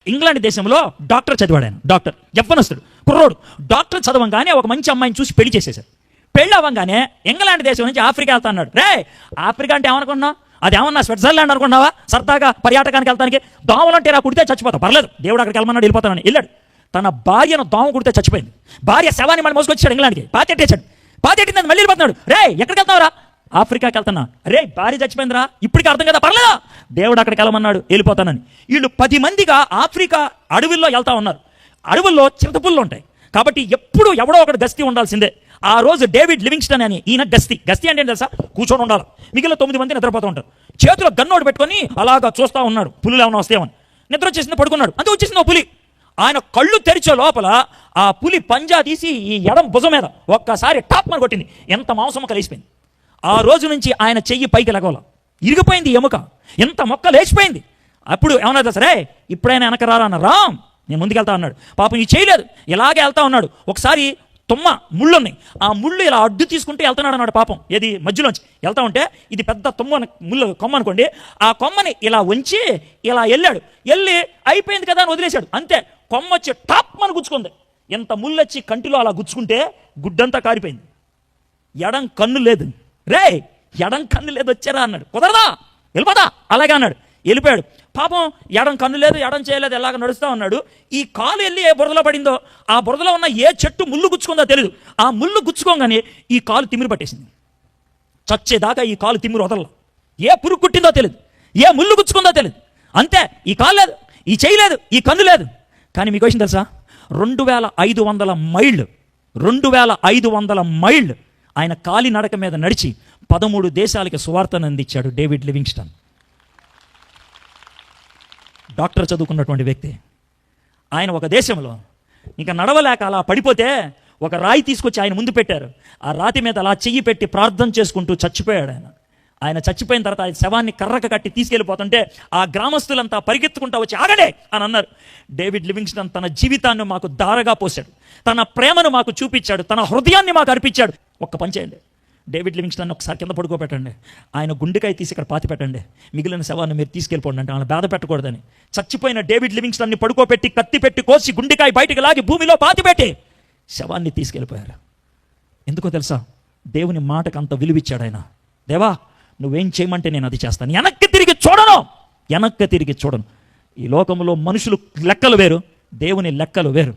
England దేశంలో doctor చదివాడు ఆయన. డాక్టర్ యవ్వనస్తుడు కుర్రోడు. డాక్టర్ చదవంగానే ఒక మంచి అమ్మాయిని చూసి పెళ్లి చేసేశారు. పెళ్ళి అవ్వగానే ఇంగ్లాండ్ దేశం నుంచి ఆఫ్రికా వెళ్తా అన్నాడు. రే, ఆఫ్రికా అంటే ఏమనుకున్నావు? అది ఏమన్నా స్విట్జర్లాండ్ అనుకున్నావా? సరదాగా పర్యాటకానికి వెళ్తానికి. దోమలంటే రా కుడితే చచ్చిపోతావు, పర్లేదు, దేవుడు అక్కడికి వెళ్ళమన్నాడు, వెళ్ళిపోతానని వెళ్ళాడు. తన భార్యను దోమ కుడితే చచ్చిపోయింది. భార్య శవాన్ని మళ్ళీ మోసుకొచ్చాడు ఇంగ్లాండ్కి. పాతెట్టేశాడు. పాతెట్టింది, మళ్ళీ వెళ్ళిపోతున్నాడు. రే, ఎక్కడికి వెళ్తావురా? ఆఫ్రికాకి వెళ్తున్నా. రే, భార్య చచ్చిపోయిందిరా, ఇప్పటికి అర్థం కదా, పర్లేదా, దేవుడు అక్కడికి వెళ్ళమన్నాడు, వెళ్ళిపోతానని. వీళ్ళు 10 మందిగా ఆఫ్రికా అడవుల్లో వెళ్తా ఉన్నారు. అడవుల్లో చింతపుళ్ళు ఉంటాయి కాబట్టి ఎప్పుడు ఎవడో ఒకటి గస్తీ ఉండాల్సిందే. ఆ రోజు డేవిడ్ లివింగ్స్టన్ అని ఈయన గస్తీ అంటే తెలుసా, కూర్చొని ఉండాలి. మిగిలిన 9 మంది నిద్రపోతూ ఉంటారు. చేతిలో గన్నోడు పెట్టుకొని అలాగా చూస్తూ ఉన్నాడు, పులులు ఏమైనా వస్తాయేమని. నిద్ర వచ్చేసింది, పడుకున్నాడు. అంతే వచ్చేసింది పులి. ఆయన కళ్ళు తెరిచే లోపల ఆ పులి పంజా తీసి ఈ ఎడం భుజం మీద ఒక్కసారి టాప్ అని కొట్టింది. ఎంత మాంసం కలిసిపోయింది. ఆ రోజు నుంచి ఆయన చెయ్యి పైకి లెగవల, ఇరిగిపోయింది ఎముక, ఎంత మొక్క లేచిపోయింది. అప్పుడు ఏమన్నా సరే, ఇప్పుడైనా వెనకరారా అన్న, రామ్ నేను ముందుకెళ్తా అన్నాడు. పాపం ఈ చేయలేదు, ఇలాగే వెళ్తా ఉన్నాడు. ఒకసారి తుమ్మ ముళ్ళు ఉన్నాయి, ఆ ముళ్ళు ఇలా అడ్డు తీసుకుంటూ వెళ్తున్నాడు అన్నాడు. పాపం ఏది మధ్యలోంచి వెళ్తా ఉంటే, ఇది పెద్ద తుమ్మ ముళ్ళు కొమ్మ అనుకోండి, ఆ కొమ్మని ఇలా వంచి ఇలా వెళ్ళాడు. వెళ్ళి అయిపోయింది కదా అని వదిలేశాడు. అంతే, కొమ్మ వచ్చి టాప్ అని గుచ్చుకుంది. ఎంత ముళ్ళు వచ్చి కంటిలో అలా గుచ్చుకుంటే గుడ్డంతా కారిపోయింది. ఎడం కన్ను లేదు. రే, ఎడం కన్ను లేదు, వచ్చారా అన్నాడు. కుదరదా, వెళ్ళిపోదా, అలాగే అన్నాడు. వెళ్ళిపోయాడు. పాపం ఎడం కన్ను లేదు, ఎడం చేయలేదు, ఎలాగ నడుస్తూ ఉన్నాడు. ఈ కాలు వెళ్ళి ఏ బురదలో పడిందో, ఆ బురదలో ఉన్న ఏ చెట్టు ముళ్ళు గుచ్చుకుందో తెలియదు. ఆ ముళ్ళు గుచ్చుకోగానే ఈ కాలు తిమ్మిరి పట్టేసింది. చచ్చేదాకా ఈ కాలు తిమ్మిరి వదల. ఏ పురుగు కుట్టిందో తెలియదు, ఏ ముళ్ళు గుచ్చుకుందో తెలియదు. అంతే, ఈ కాలు లేదు, ఈ చెయ్యి లేదు, ఈ కన్ను లేదు. కానీ మీకు విషయం తెలుసా, 2500 మైళ్ళు 2500 మైళ్ళు ఆయన కాలి నడక మీద నడిచి 13 దేశాలకి సువార్తను అందించాడు డేవిడ్ లివింగ్స్టన్. డాక్టర్ చదువుకున్నటువంటి వ్యక్తి. ఆయన ఒక దేశంలో ఇంకా నడవలేక అలా పడిపోతే ఒక రాయి తీసుకొచ్చి ఆయన ముందు పెట్టారు. ఆ రాతి మీద అలా చెయ్యి పెట్టి ప్రార్థన చేసుకుంటూ చచ్చిపోయాడు ఆయన. ఆయన చచ్చిపోయిన తర్వాత ఆయన శవాన్ని కర్రక కట్టి తీసుకెళ్ళిపోతుంటే ఆ గ్రామస్తులంతా పరిగెత్తుకుంటా వచ్చి ఆగడే అని అన్నారు. డేవిడ్ లివింగ్స్టన్ తన జీవితాన్ని మాకు దారగా పోశాడు, తన ప్రేమను మాకు చూపించాడు, తన హృదయాన్ని మాకు అర్పించాడు. ఒక్క పని చేయండి, డేవిడ్ లివింగ్స్టన్ ఒకసారి కింద పడుకోబెట్టండి, ఆయన గుండెకాయ తీసి ఇక్కడ పాతి పెట్టండి, మిగిలిన శవాన్ని మీరు తీసుకెళ్ళిపోండి అంటే ఆయన బాధ పెట్టకూడదని. చచ్చిపోయిన డేవిడ్ లివింగ్స్టన్ని పడుకోబెట్టి కత్తి పెట్టి కోసి గుండెకాయ బయటికి లాగి భూమిలో పాతి పెట్టి శవాన్ని తీసుకెళ్ళిపోయారు. ఎందుకో తెలుసా, దేవుని మాటకు అంత విలువిచ్చాడు ఆయన. దేవా, నువ్వేం చేయమంటే నేను అది చేస్తాను, వెనక్కి తిరిగి చూడను. ఈ లోకంలో మనుషులు లెక్కలు వేరు, దేవుని లెక్కలు వేరు.